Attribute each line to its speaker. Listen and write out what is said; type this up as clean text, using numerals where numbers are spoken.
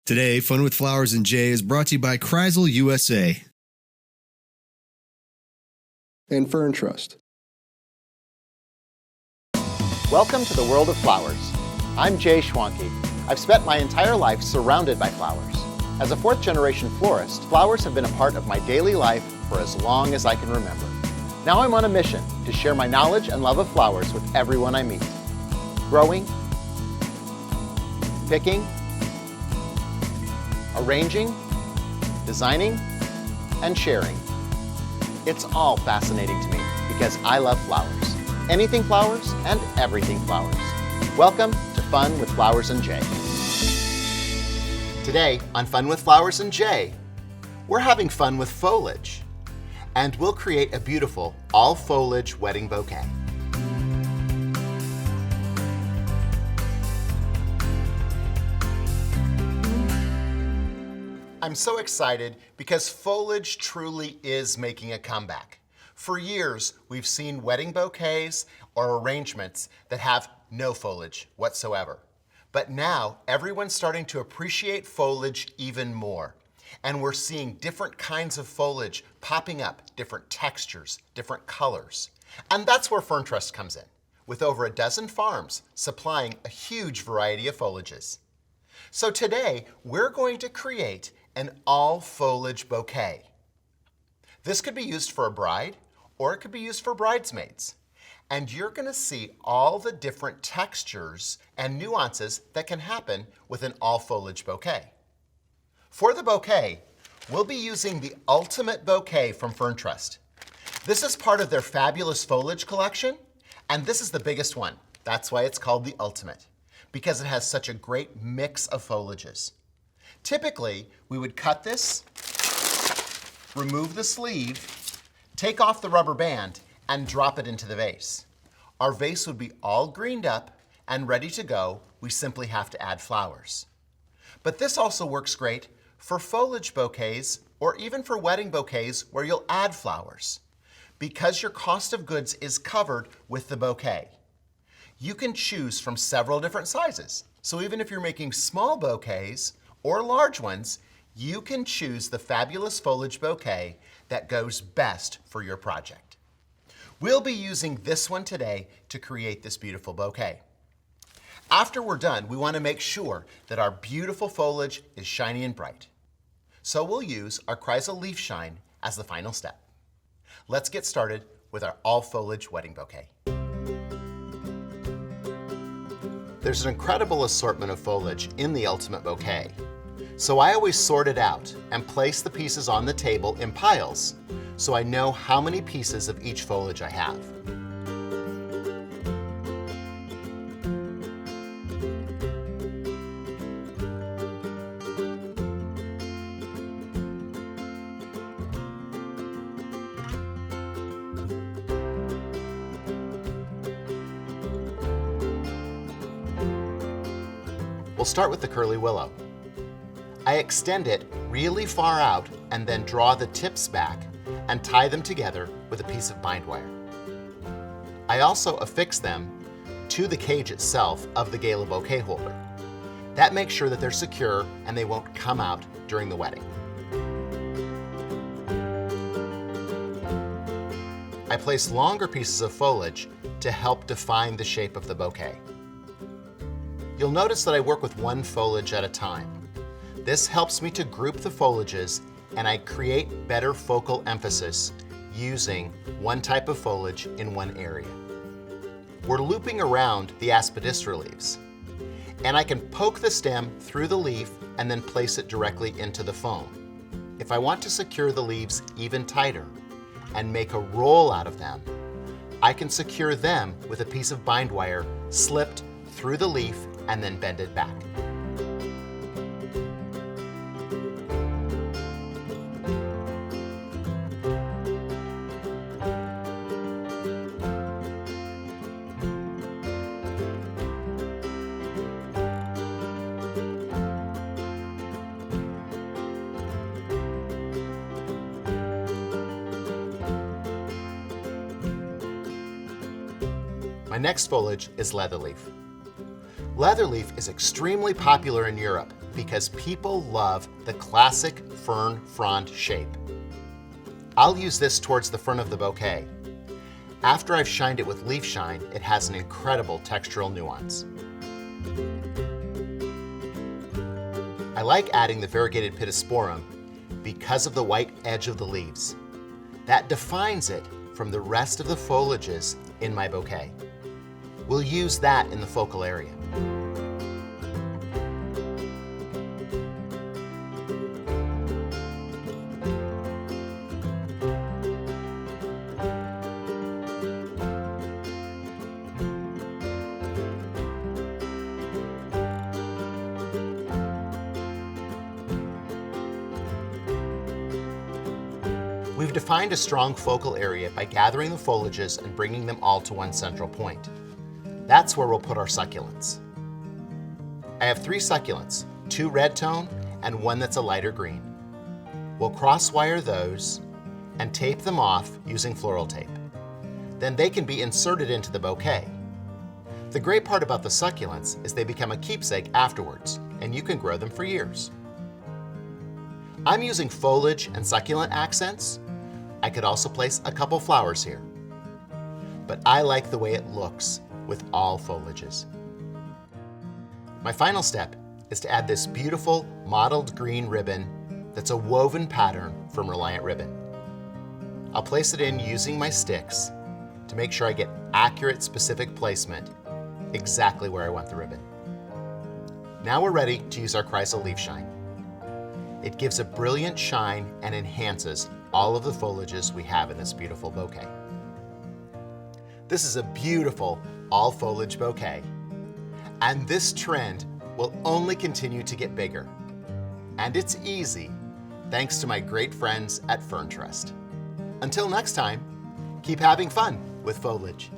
Speaker 1: Today, Fun with Flowers and Jay is brought to you by Chrysal USA
Speaker 2: and FernTrust.
Speaker 3: Welcome to the world of flowers. I'm Jay Schwanke. I've spent my entire life surrounded by flowers. As a fourth-generation florist, flowers have been a part of my daily life for as long as I can remember. Now I'm on a mission to share my knowledge and love of flowers with everyone I meet. Growing, picking, arranging, designing, and sharing. It's all fascinating to me because I love flowers. Anything flowers and everything flowers. Welcome to Fun with Flowers and Jay. Today on Fun with Flowers and Jay, we're having fun with foliage, and we'll create a beautiful all foliage wedding bouquet. I'm so excited because foliage truly is making a comeback. For years, we've seen wedding bouquets or arrangements that have no foliage whatsoever. But now, everyone's starting to appreciate foliage even more. And we're seeing different kinds of foliage popping up, different textures, different colors. And that's where FernTrust comes in, with over a dozen farms supplying a huge variety of foliages. So today, we're going to create an all foliage bouquet. This could be used for a bride, or it could be used for bridesmaids. And you're gonna see all the different textures and nuances that can happen with an all foliage bouquet. For the bouquet, we'll be using the Ultimate Bouquet from FernTrust. This is part of their Fabulous Foliage Collection, and this is the biggest one. That's why it's called the Ultimate, because it has such a great mix of foliages. Typically, we would cut this, remove the sleeve, take off the rubber band, and drop it into the vase. Our vase would be all greened up and ready to go. We simply have to add flowers. But this also works great for foliage bouquets or even for wedding bouquets where you'll add flowers, because your cost of goods is covered with the bouquet. You can choose from several different sizes. So even if you're making small bouquets or large ones, you can choose the Fabulous Foliage Bouquet that goes best for your project. We'll be using this one today to create this beautiful bouquet. After we're done, we want to make sure that our beautiful foliage is shiny and bright. So we'll use our Chrysal Leaf Shine as the final step. Let's get started with our all foliage wedding bouquet. There's an incredible assortment of foliage in the Ultimate Bouquet. So I always sort it out and place the pieces on the table in piles so I know how many pieces of each foliage I have. We'll start with the curly willow. I extend it really far out and then draw the tips back and tie them together with a piece of bind wire. I also affix them to the cage itself of the Gala Bouquet Holder. That makes sure that they're secure and they won't come out during the wedding. I place longer pieces of foliage to help define the shape of the bouquet. You'll notice that I work with one foliage at a time. This helps me to group the foliages and I create better focal emphasis using one type of foliage in one area. We're looping around the aspidistra leaves, and I can poke the stem through the leaf and then place it directly into the foam. If I want to secure the leaves even tighter and make a roll out of them, I can secure them with a piece of bind wire slipped through the leaf and then bend it back. My next foliage is leatherleaf. Leatherleaf is extremely popular in Europe because people love the classic fern frond shape. I'll use this towards the front of the bouquet. After I've shined it with Leaf Shine, it has an incredible textural nuance. I like adding the variegated pittosporum because of the white edge of the leaves. That defines it from the rest of the foliages in my bouquet. We'll use that in the focal area. We've defined a strong focal area by gathering the foliages and bringing them all to one central point. That's where we'll put our succulents. I have 3 succulents, 2 red tone and 1 that's a lighter green. We'll cross wire those and tape them off using floral tape. Then they can be inserted into the bouquet. The great part about the succulents is they become a keepsake afterwards, and you can grow them for years. I'm using foliage and succulent accents. I could also place a couple flowers here. But I like the way it looks with all foliages. My final step is to add this beautiful mottled green ribbon that's a woven pattern from Reliant Ribbon. I'll place it in using my sticks to make sure I get accurate, specific placement exactly where I want the ribbon. Now we're ready to use our Chrysal Leaf Shine. It gives a brilliant shine and enhances all of the foliages we have in this beautiful bouquet. This is a beautiful all foliage bouquet, and this trend will only continue to get bigger. And it's easy thanks to my great friends at FernTrust. Until next time, keep having fun with foliage.